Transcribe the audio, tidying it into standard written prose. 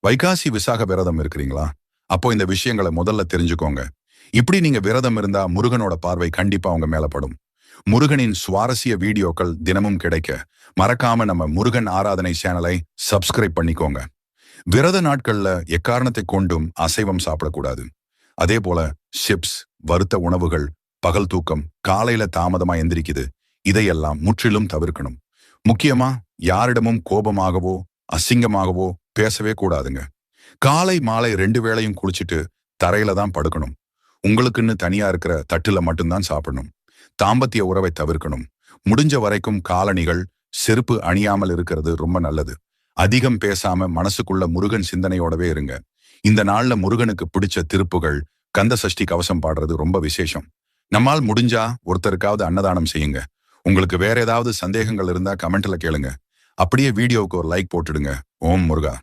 வைகாசி விசாக விரதம் இருக்கிறீங்களா? அப்போ இந்த விஷயங்களை முதல்ல தெரிஞ்சுக்கோங்க. இப்படி நீங்க விரதம் இருந்தா முருகனோட பார்வை கண்டிப்பா உங்க மேல படும். முருகனின் சுவாரஸ்ய வீடியோக்கள் தினமும் கிடைக்க மறக்காம நம்ம முருகன் ஆராதனை சேனலை சப்ஸ்கிரைப் பண்ணிக்கோங்க. விரத நாட்கள்ல எக்காரணத்தை கொண்டும் அசைவம் சாப்பிடக்கூடாது. அதே போல சிப்ஸ், வறுத்த உணவுகள், பகல் தூக்கம், காலையில தாமதமா எந்திரிக்குது, இதையெல்லாம் முற்றிலும் தவிர்க்கணும். முக்கியமா யாரிடமும் கோபமாகவோ அசிங்கமாகவோ பேசவே கூடாதுங்க. காலை மாலை 2 வேளையும் குளிச்சுட்டு தரையில தான் படுக்கணும். உங்களுக்குன்னு தனியா இருக்கிற தட்டுல மட்டும்தான் சாப்பிடணும். தாம்பத்திய உறவை தவிர்க்கணும். முடிஞ்ச வரைக்கும் காலணிகள், செருப்பு அணியாமல் இருக்கிறது ரொம்ப நல்லது. அதிகம் பேசாம மனசுக்குள்ள முருகன் சிந்தனையோடவே இருங்க. இந்த நாள்ல முருகனுக்கு பிடிச்ச திருப்புகள், கந்த சஷ்டி கவசம் பாடுறது ரொம்ப விசேஷம். நம்மால் முடிஞ்சா ஒருத்தருக்காவது அன்னதானம் செய்யுங்க. உங்களுக்கு வேற ஏதாவது சந்தேகங்கள் இருந்தா கமெண்ட்ல கேளுங்க. அப்படியே வீடியோவுக்கு ஒரு லைக் போட்டுடுங்க. ஓம் முருகா.